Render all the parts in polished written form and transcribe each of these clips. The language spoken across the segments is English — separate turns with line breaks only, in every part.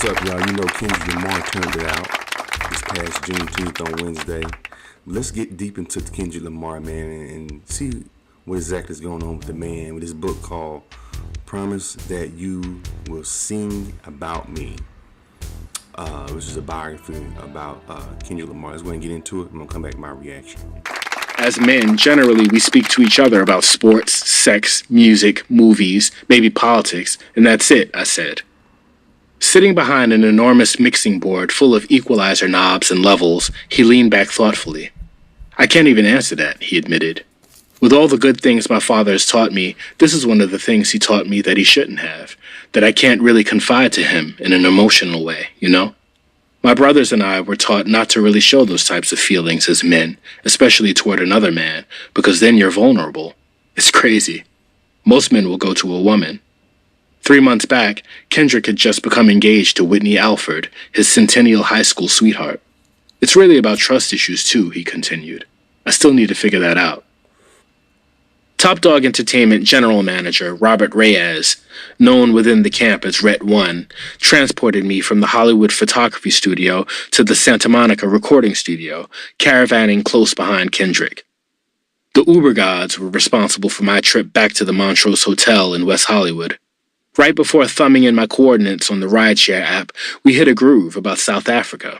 What's up, y'all? You know Kendrick Lamar turned it out this past Juneteenth on Wednesday. Let's get deep into Kendrick Lamar, man, and see what exactly is going on with the man with his book called Promise That You Will Sing About Me, which is a biography about Kendrick Lamar. Let's go ahead and get into it. I'm going to come back to my reaction.
As men, generally, we speak to each other about sports, sex, music, movies, maybe politics, and that's it, I said. Sitting behind an enormous mixing board full of equalizer knobs and levels, he leaned back thoughtfully. I can't even answer that, he admitted. With all the good things my father has taught me, this is one of the things he taught me that he shouldn't have, that I can't really confide to him in an emotional way, you know? My brothers and I were taught not to really show those types of feelings as men, especially toward another man, because then you're vulnerable. It's crazy. Most men will go to a woman. 3 months back, Kendrick had just become engaged to Whitney Alford, his Centennial High School sweetheart. It's really about trust issues too, he continued. I still need to figure that out. Top Dog Entertainment General Manager Robert Reyes, known within the camp as Ret One, transported me from the Hollywood photography studio to the Santa Monica recording studio, caravanning close behind Kendrick. The Uber gods were responsible for my trip back to the Montrose Hotel in West Hollywood. Right before thumbing in my coordinates on the rideshare app, we hit a groove about South Africa.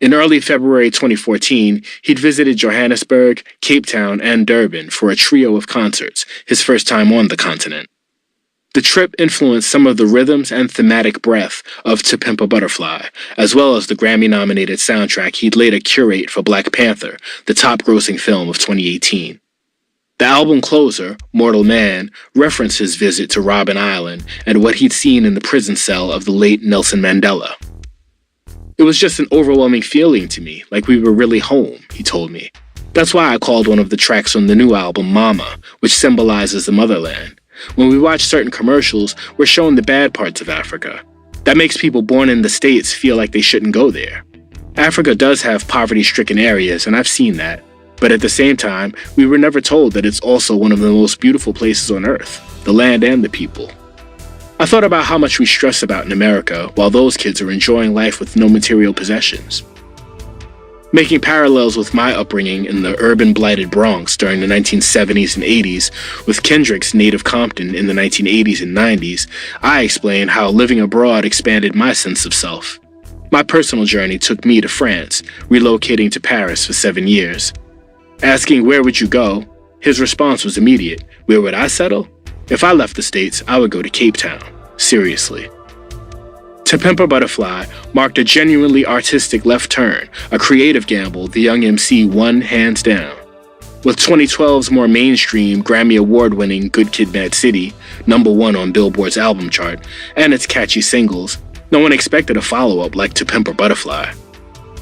In early February 2014, he'd visited Johannesburg, Cape Town, and Durban for a trio of concerts, his first time on the continent. The trip influenced some of the rhythms and thematic breadth of To Pimp a Butterfly, as well as the Grammy-nominated soundtrack he'd later curate for Black Panther, the top-grossing film of 2018. The album closer, Mortal Man, referenced his visit to Robben Island and what he'd seen in the prison cell of the late Nelson Mandela. It was just an overwhelming feeling to me, like we were really home, he told me. That's why I called one of the tracks on the new album Mama, which symbolizes the motherland. When we watch certain commercials, we're shown the bad parts of Africa. That makes people born in the States feel like they shouldn't go there. Africa does have poverty-stricken areas, and I've seen that. But at the same time, we were never told that it's also one of the most beautiful places on earth, the land and the people. I thought about how much we stress about in America while those kids are enjoying life with no material possessions. Making parallels with my upbringing in the urban blighted Bronx during the 1970s and 80s with Kendrick's native Compton in the 1980s and 90s, I explained how living abroad expanded my sense of self. My personal journey took me to France, relocating to Paris for 7 years. Asking where would you go, his response was immediate. Where would I settle? If I left the States, I would go to Cape Town. Seriously. To Pimp a Butterfly marked a genuinely artistic left turn, a creative gamble the young MC won hands down. With 2012's more mainstream, Grammy Award-winning Good Kid, Mad City, #1 on Billboard's album chart, and its catchy singles, no one expected a follow-up like To Pimp a Butterfly.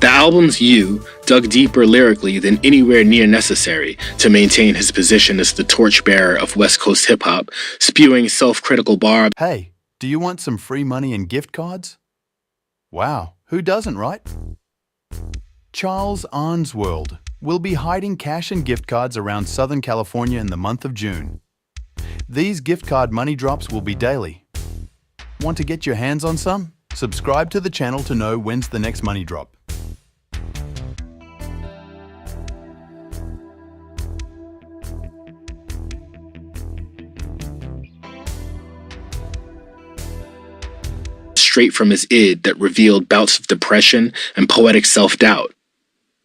The album's You dug deeper lyrically than anywhere near necessary to maintain his position as the torchbearer of West Coast hip-hop, spewing self-critical barbs.
Hey, do you want some free money and gift cards? Wow, who doesn't, right? Charles Arnsworld will be hiding cash and gift cards around Southern California in the month of June. These gift card money drops will be daily. Want to get your hands on some? Subscribe to the channel to know when's the next money drop.
Straight from his id that revealed bouts of depression and poetic self-doubt.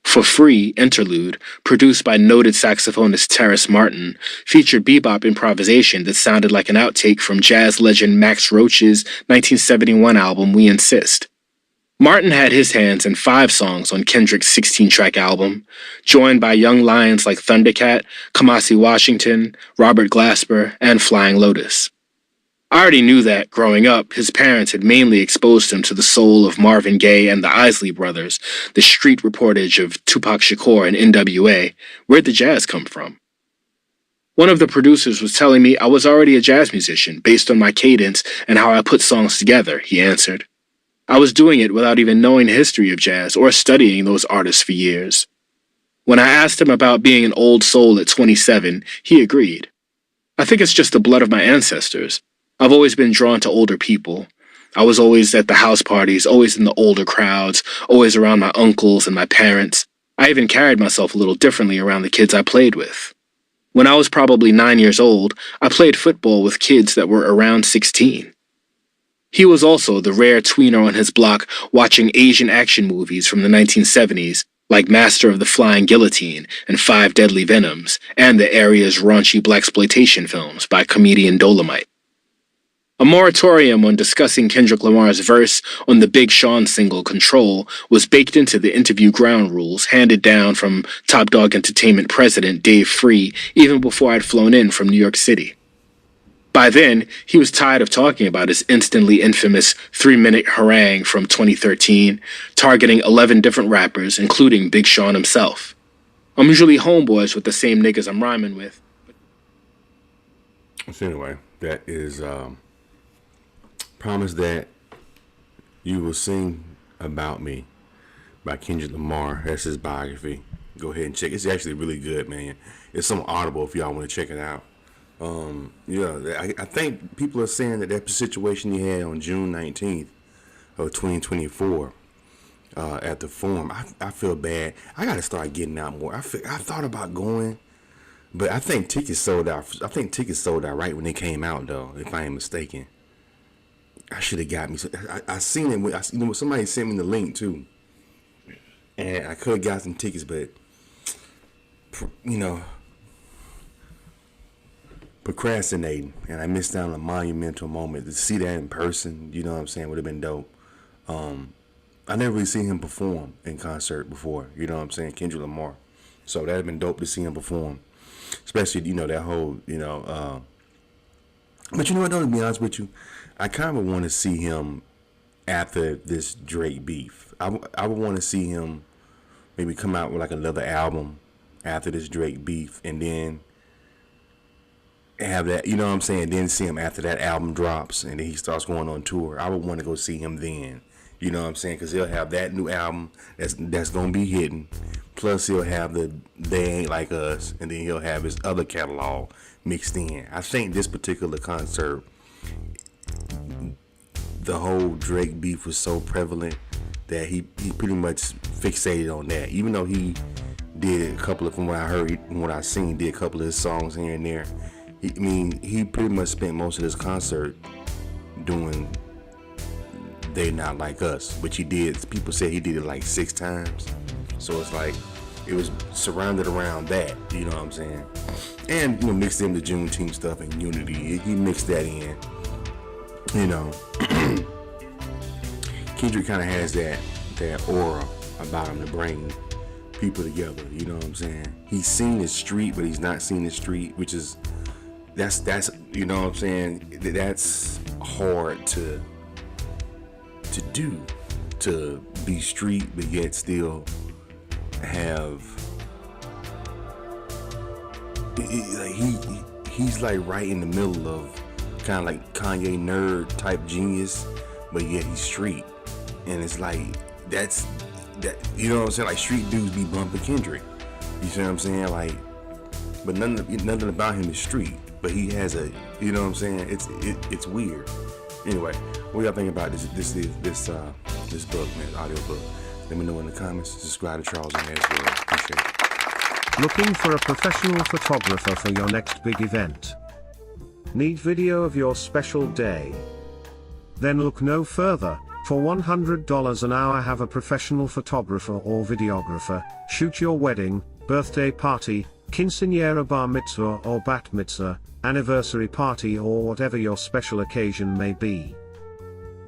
For Free, Interlude, produced by noted saxophonist Terrace Martin, featured bebop improvisation that sounded like an outtake from jazz legend Max Roach's 1971 album We Insist. Martin had his hands in 5 songs on Kendrick's 16-track album, joined by young lions like Thundercat, Kamasi Washington, Robert Glasper, and Flying Lotus. I already knew that, growing up, his parents had mainly exposed him to the soul of Marvin Gaye and the Isley Brothers, the street reportage of Tupac Shakur and NWA. Where'd the jazz come from? One of the producers was telling me I was already a jazz musician based on my cadence and how I put songs together, he answered. I was doing it without even knowing the history of jazz or studying those artists for years. When I asked him about being an old soul at 27, he agreed. I think it's just the blood of my ancestors. I've always been drawn to older people. I was always at the house parties, always in the older crowds, always around my uncles and my parents. I even carried myself a little differently around the kids I played with. When I was probably 9 years old, I played football with kids that were around 16. He was also the rare tweener on his block watching Asian action movies from the 1970s, like Master of the Flying Guillotine and Five Deadly Venoms, and the area's raunchy blaxploitation films by comedian Dolomite. A moratorium on discussing Kendrick Lamar's verse on the Big Sean single Control was baked into the interview ground rules handed down from Top Dog Entertainment president Dave Free even before I'd flown in from New York City. By then, he was tired of talking about his instantly infamous 3-minute harangue from 2013, targeting 11 different rappers, including Big Sean himself. I'm usually homeboys with the same niggas I'm rhyming with.
So anyway, that is Promise That You Will Sing About Me by Kendrick Lamar. That's his biography. Go ahead and check it. It's actually really good, man. It's on Audible if y'all want to check it out. I think people are saying that situation he had on June 19th of 2024 at the Forum, I feel bad. I got to start getting out more. I thought about going, but I think tickets sold out. I think tickets sold out right when they came out, though, if I ain't mistaken. I should have got me. I seen it. Somebody sent me the link too, and I could have got some tickets, but procrastinating, and I missed out on a monumental moment. To see that in person, you know what I'm saying, would have been dope. I never really seen him perform in concert before, you know what I'm saying, Kendrick Lamar. So that'd have been dope to see him perform, especially that whole but you know what, though, to be honest with you, I kind of want to see him after this Drake beef. I would want to see him maybe come out with like another album after this Drake beef, and then have that, you know what I'm saying, then see him after that album drops and then he starts going on tour. I would want to go see him then, you know what I'm saying, because he'll have that new album that's going to be hitting, plus he'll have the They Ain't Like Us, and then he'll have his other catalog mixed in. I think this particular concert, the whole Drake beef was so prevalent that he pretty much fixated on that, even though he did a couple of, from what I heard and what I seen, did a couple of his songs here and there. He pretty much spent most of his concert doing They Not Like Us, which he did. People say he did it like 6 times. So it's like, it was surrounded around that, you know what I'm saying? And, mixed in the Juneteenth stuff and Unity. He mixed that in, Kendrick kind of has that aura about him to bring people together, you know what I'm saying? He's seen the street, but he's not seen the street, which is, that's you know what I'm saying, that's hard to do, to be street but yet still have he's like right in the middle of kind of like Kanye nerd type genius, but yet he's street, and it's like that, you know what I'm saying, like street dudes be bumping Kendrick, you see what I'm saying, like, but nothing about him is street. But he has a, you know what I'm saying? It's weird. Anyway, what y'all think about this book, man, audio book? Let me know in the comments. Subscribe to Charles and Asbury. Appreciate it.
Looking for a professional photographer for your next big event? Need video of your special day? Then look no further. For $100 an hour, have a professional photographer or videographer shoot your wedding, birthday party, quinceañera, bar mitzvah or bat mitzvah, anniversary party, or whatever your special occasion may be.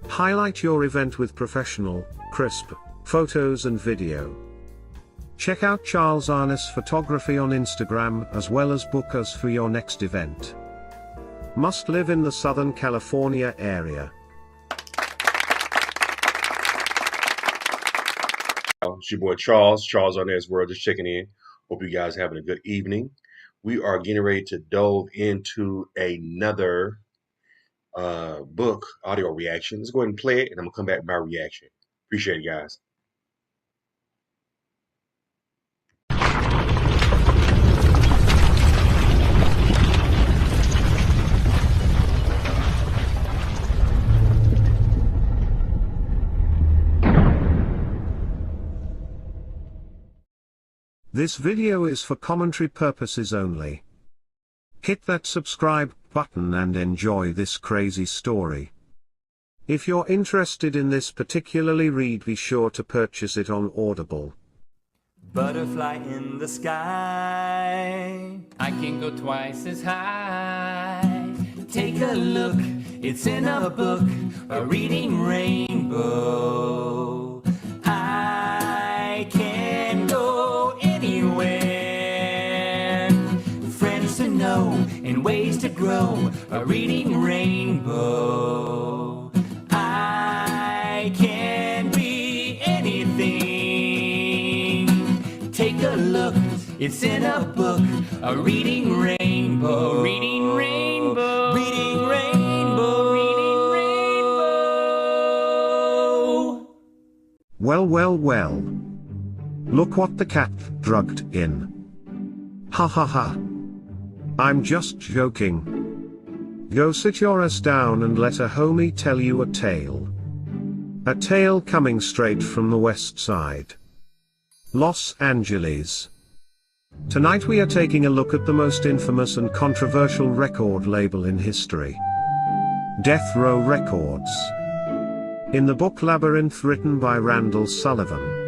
Highlight your event with professional, crisp photos and video. Check out Charles Arness Photography on Instagram, as well as book us for your next event. Must live in the Southern California area.
It's your boy Charles Arnaz World, just checking in. Hope you guys are having a good evening. We are getting ready to delve into another book audio reaction. Let's go ahead and play it, and I'm gonna come back with my reaction. Appreciate it, guys.
This video is for commentary purposes only. Hit that subscribe button and enjoy this crazy story. If you're interested in this particularly read, be sure to purchase it on Audible.
Butterfly in the sky,
I can go twice as high.
take a look, it's in a book, a reading rainbow. I can go anywhere, friends to know and ways to grow, a reading rainbow. I can be anything, take a look, it's in a book, a reading rainbow, reading rainbow, reading rainbow, reading rainbow.
Well. Look what the cat drugged in. Ha ha ha. I'm just joking. Go sit your ass down and let a homie tell you a tale. A tale coming straight from the west side. Los Angeles. Tonight we are taking a look at the most infamous and controversial record label in history. Death Row Records. In the book Labyrinth, written by Randall Sullivan,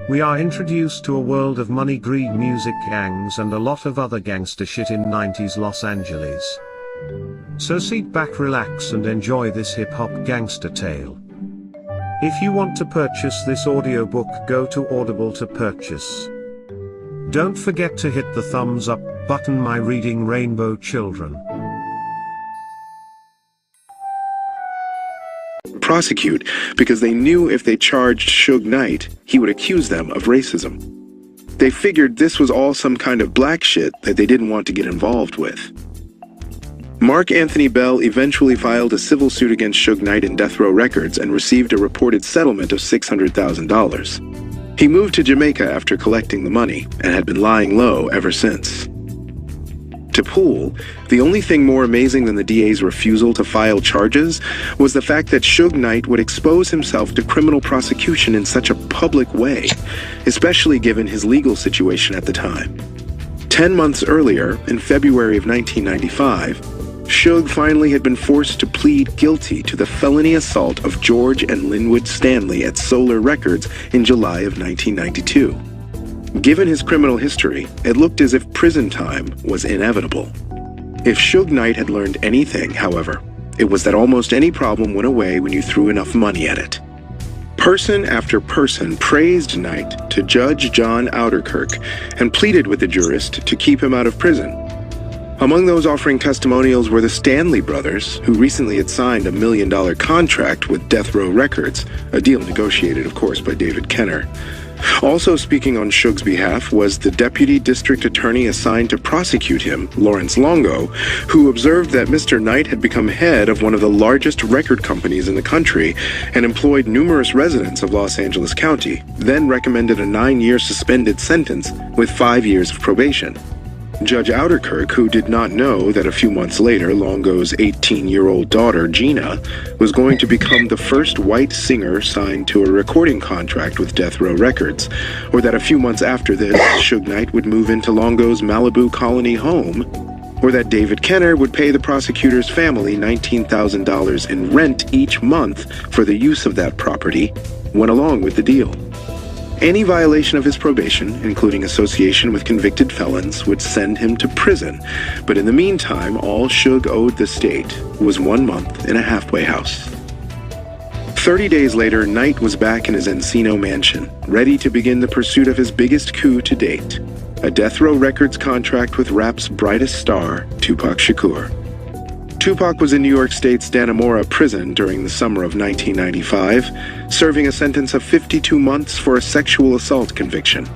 we are introduced to a world of money, greed, music, gangs and a lot of other gangster shit in 90s Los Angeles. So sit back, relax and enjoy this hip-hop gangster tale. If you want to purchase this audiobook, go to Audible to purchase. Don't forget to hit the thumbs up button, my reading rainbow children.
Prosecute because they knew if they charged Suge Knight, he would accuse them of racism. They figured this was all some kind of black shit that they didn't want to get involved with. Mark Anthony Bell eventually filed a civil suit against Suge Knight and Death Row Records and received a reported settlement of $600,000. He moved to Jamaica after collecting the money and had been lying low ever since. To Poole, the only thing more amazing than the DA's refusal to file charges was the fact that Suge Knight would expose himself to criminal prosecution in such a public way, especially given his legal situation at the time. 10 months earlier, in February of 1995, Suge finally had been forced to plead guilty to the felony assault of George and Linwood Stanley at Solar Records in July of 1992. Given his criminal history, it looked as if prison time was inevitable. If Suge Knight had learned anything, however, it was that almost any problem went away when you threw enough money at it. Person after person praised Knight to Judge John Ouderkirk and pleaded with the jurist to keep him out of prison. Among those offering testimonials were the Stanley brothers, who recently had signed a $1 million contract with Death Row Records, a deal negotiated, of course, by David Kenner. Also speaking on Suge's behalf was the deputy district attorney assigned to prosecute him, Lawrence Longo, who observed that Mr. Knight had become head of one of the largest record companies in the country and employed numerous residents of Los Angeles County, then recommended a 9-year suspended sentence with 5 years of probation. Judge Ouderkirk, who did not know that a few months later Longo's 18-year-old daughter, Gina, was going to become the first white singer signed to a recording contract with Death Row Records, or that a few months after this, Suge Knight would move into Longo's Malibu colony home, or that David Kenner would pay the prosecutor's family $19,000 in rent each month for the use of that property, went along with the deal. Any violation of his probation, including association with convicted felons, would send him to prison, but in the meantime, all Suge owed the state was 1 month in a halfway house. 30 days later, Knight was back in his Encino mansion, ready to begin the pursuit of his biggest coup to date, a Death Row Records contract with rap's brightest star, Tupac Shakur. Tupac was in New York State's Dannemora prison during the summer of 1995, serving a sentence of 52 months for a sexual assault conviction.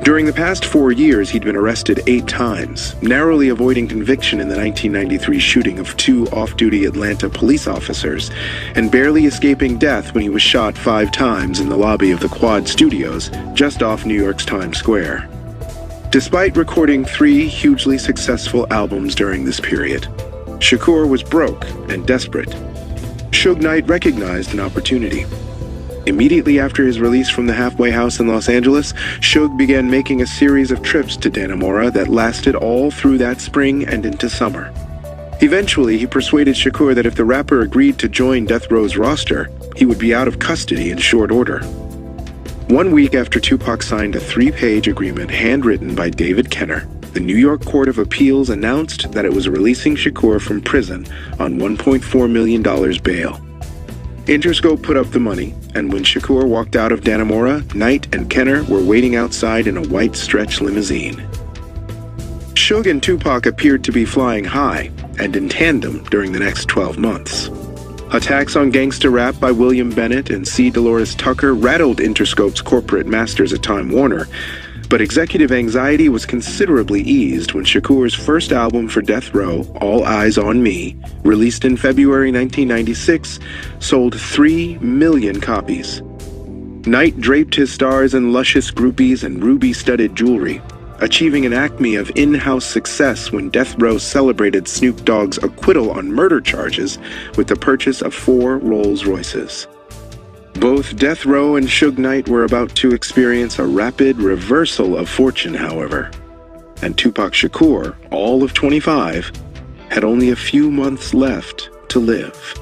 During the past 4 years, he'd been arrested 8 times, narrowly avoiding conviction in the 1993 shooting of 2 off-duty Atlanta police officers, and barely escaping death when he was shot 5 times in the lobby of the Quad Studios, just off New York's Times Square. Despite recording 3 hugely successful albums during this period, Shakur was broke and desperate. Suge Knight recognized an opportunity. Immediately after his release from the halfway house in Los Angeles, Suge began making a series of trips to Dannemora that lasted all through that spring and into summer. Eventually, he persuaded Shakur that if the rapper agreed to join Death Row's roster, he would be out of custody in short order. 1 week after Tupac signed a 3-page agreement handwritten by David Kenner, the New York Court of Appeals announced that it was releasing Shakur from prison on $1.4 million bail. Interscope put up the money, and when Shakur walked out of Dannemora, Knight and Kenner were waiting outside in a white stretch limousine. Suge and Tupac appeared to be flying high and in tandem during the next 12 months. Attacks on gangsta rap by William Bennett and C. Dolores Tucker rattled Interscope's corporate masters at Time Warner, but executive anxiety was considerably eased when Shakur's first album for Death Row, All Eyes on Me, released in February 1996, sold 3 million copies. Knight draped his stars in luscious groupies and ruby-studded jewelry, achieving an acme of in-house success when Death Row celebrated Snoop Dogg's acquittal on murder charges with the purchase of 4 Rolls-Royces. Both Death Row and Suge Knight were about to experience a rapid reversal of fortune, however, and Tupac Shakur, all of 25, had only a few months left to live.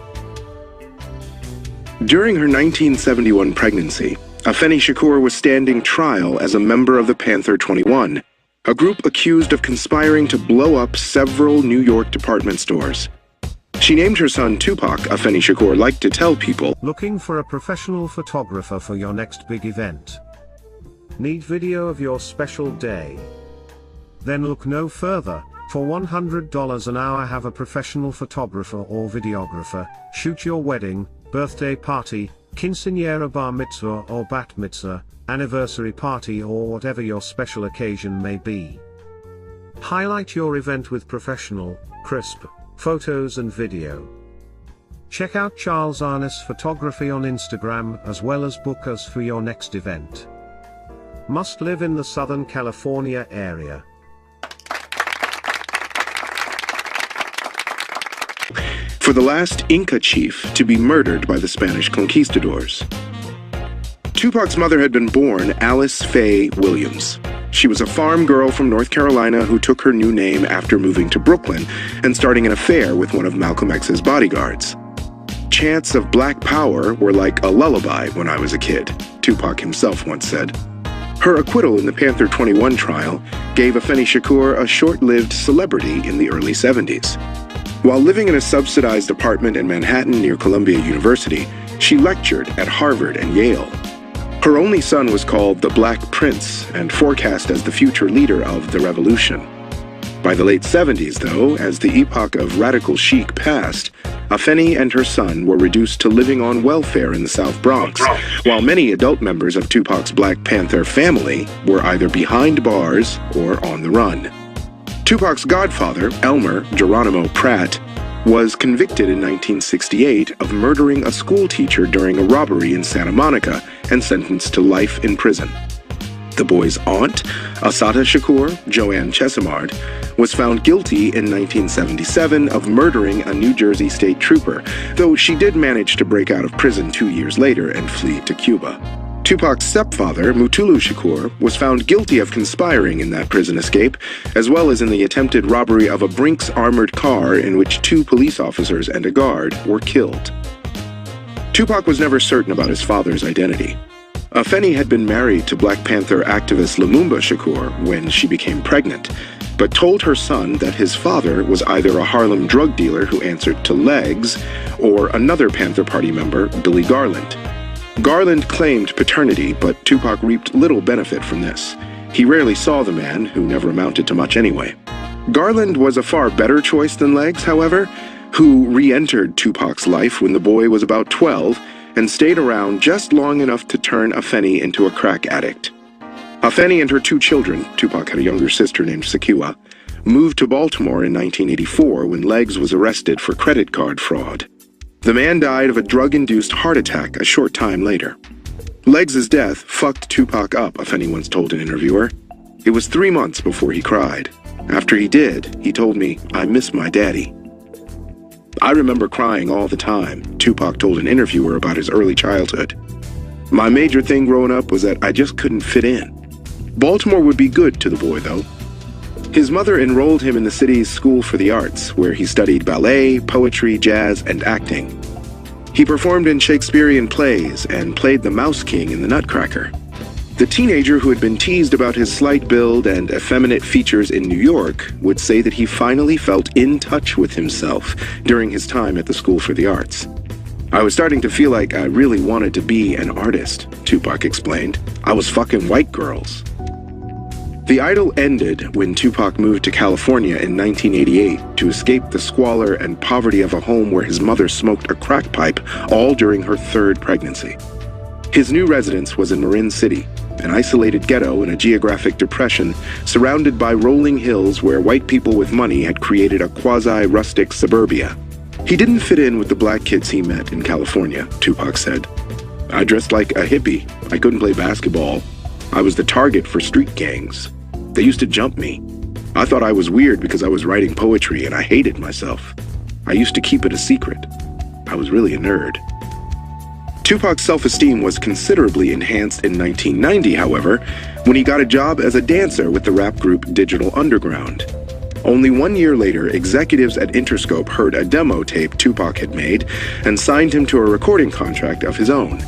During her 1971 pregnancy, Afeni Shakur was standing trial as a member of the Panther 21, a group accused of conspiring to blow up several New York department stores. She named her son Tupac, Afeni Shakur liked to tell people.
Looking for a professional photographer for your next big event? Need video of your special day? Then look no further. For $100 an hour, have a professional photographer or videographer shoot your wedding, birthday party, quinceañera, bar mitzvah or bat mitzvah, anniversary party, or whatever your special occasion may be. Highlight your event with professional, crisp photos and video. Check out Charles Arness Photography on Instagram, as well as book us for your next event. Must live in the Southern California area.
For the last Inca chief to be murdered by the Spanish conquistadors. Tupac's mother had been born Alice Faye Williams. She was a farm girl from North Carolina who took her new name after moving to Brooklyn and starting an affair with one of Malcolm X's bodyguards. Chants of black power were like a lullaby when I was a kid, Tupac himself once said. Her acquittal in the Panther 21 trial gave Afeni Shakur a short-lived celebrity in the early 70s. While living in a subsidized apartment in Manhattan near Columbia University, she lectured at Harvard and Yale. Her only son was called the Black Prince and forecast as the future leader of the revolution. By the late 70s, though, as the epoch of radical chic passed, Afeni and her son were reduced to living on welfare in the South Bronx, while many adult members of Tupac's Black Panther family were either behind bars or on the run. Tupac's godfather, Elmer Geronimo Pratt, was convicted in 1968 of murdering a schoolteacher during a robbery in Santa Monica and sentenced to life in prison. The boy's aunt, Assata Shakur, Joanne Chesimard, was found guilty in 1977 of murdering a New Jersey state trooper, though she did manage to break out of prison 2 years later and flee to Cuba. Tupac's stepfather, Mutulu Shakur, was found guilty of conspiring in that prison escape, as well as in the attempted robbery of a Brinks armored car in which 2 police officers and a guard were killed. Tupac was never certain about his father's identity. Afeni had been married to Black Panther activist Lumumba Shakur when she became pregnant, but told her son that his father was either a Harlem drug dealer who answered to Legs or another Panther Party member, Billy Garland. Garland claimed paternity, but Tupac reaped little benefit from this. He rarely saw the man, who never amounted to much anyway. Garland was a far better choice than Legs, however, who re-entered Tupac's life when the boy was about 12 and stayed around just long enough to turn Afeni into a crack addict. Afeni and her 2 children, Tupac had a younger sister named Sekiwa, moved to Baltimore in 1984 when Legs was arrested for credit card fraud. The man died of a drug-induced heart attack a short time later. Legs' death fucked Tupac up, Afeni once told an interviewer. It was 3 months before he cried. After he did, he told me, "I miss my daddy." I remember crying all the time, Tupac told an interviewer about his early childhood. My major thing growing up was that I just couldn't fit in. Baltimore would be good to the boy, though. His mother enrolled him in the city's School for the Arts, where he studied ballet, poetry, jazz, and acting. He performed in Shakespearean plays and played the Mouse King in The Nutcracker. The teenager who had been teased about his slight build and effeminate features in New York would say that he finally felt in touch with himself during his time at the School for the Arts. I was starting to feel like I really wanted to be an artist, Tupac explained. I was fucking white girls. The idyll ended when Tupac moved to California in 1988 to escape the squalor and poverty of a home where his mother smoked a crack pipe, all during her third pregnancy. His new residence was in Marin City, an isolated ghetto in a geographic depression surrounded by rolling hills where white people with money had created a quasi-rustic suburbia. He didn't fit in with the black kids he met in California, Tupac said. I dressed like a hippie. I couldn't play basketball. I was the target for street gangs. They used to jump me. I thought I was weird because I was writing poetry and I hated myself. I used to keep it a secret. I was really a nerd. Tupac's self-esteem was considerably enhanced in 1990, however, when he got a job as a dancer with the rap group Digital Underground. Only 1 year later, executives at Interscope heard a demo tape Tupac had made and signed him to a recording contract of his own.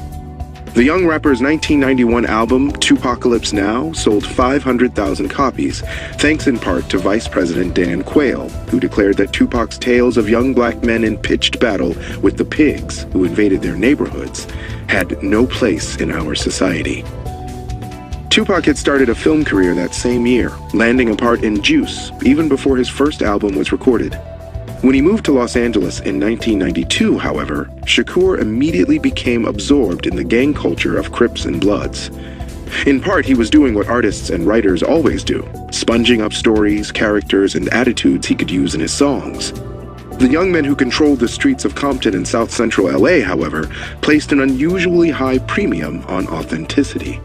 The young rapper's 1991 album, Tupacalypse Now, sold 500,000 copies, thanks in part to Vice President Dan Quayle, who declared that Tupac's tales of young black men in pitched battle with the pigs who invaded their neighborhoods had no place in our society. Tupac had started a film career that same year, landing a part in Juice, even before his first album was recorded. When he moved to Los Angeles in 1992, however, Shakur immediately became absorbed in the gang culture of Crips and Bloods. In part, he was doing what artists and writers always do, sponging up stories, characters, and attitudes he could use in his songs. The young men who controlled the streets of Compton and South Central LA, however, placed an unusually high premium on authenticity.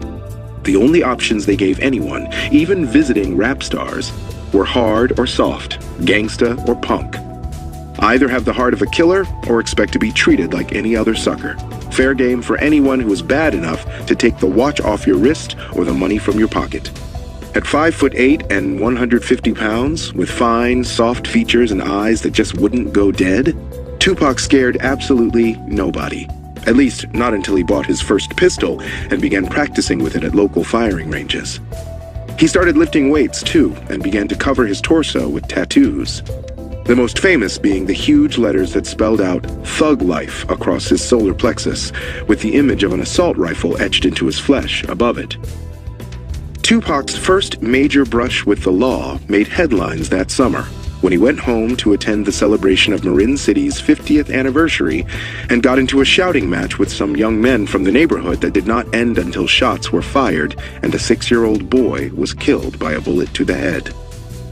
The only options they gave anyone, even visiting rap stars, were hard or soft, gangsta or punk. Either have the heart of a killer or expect to be treated like any other sucker. Fair game for anyone who was bad enough to take the watch off your wrist or the money from your pocket. At 5'8" and 150 pounds, with fine, soft features and eyes that just wouldn't go dead, Tupac scared absolutely nobody. At least, not until he bought his first pistol and began practicing with it at local firing ranges. He started lifting weights, too, and began to cover his torso with tattoos. The most famous being the huge letters that spelled out "Thug Life" across his solar plexus, with the image of an assault rifle etched into his flesh above it. Tupac's first major brush with the law made headlines that summer, when he went home to attend the celebration of Marin City's 50th anniversary and got into a shouting match with some young men from the neighborhood that did not end until shots were fired and a 6-year-old boy was killed by a bullet to the head.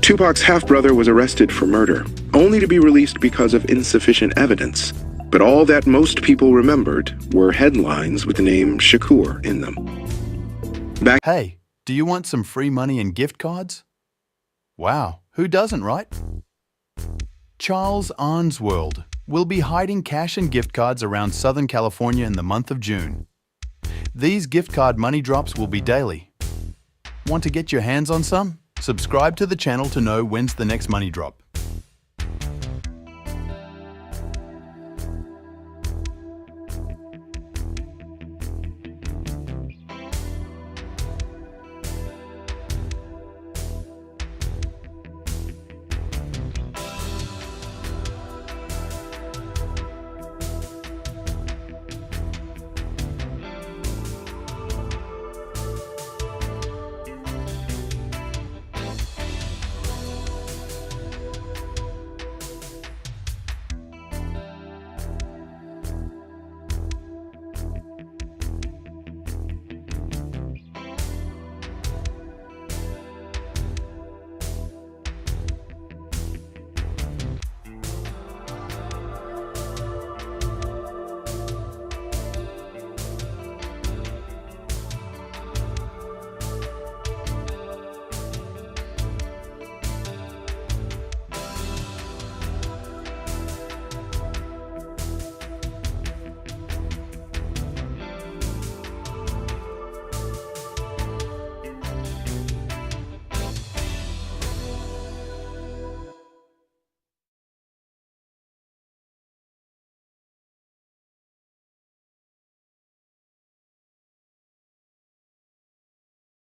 Tupac's half-brother was arrested for murder, only to be released because of insufficient evidence. But all that most people remembered were headlines with the name Shakur in them.
Hey, do you want some free money and gift cards? Wow, who doesn't, right? Charles Arnsworld will be hiding cash and gift cards around Southern California in the month of June. These gift card money drops will be daily. Want to get your hands on some? Subscribe to the channel to know when's the next money drop.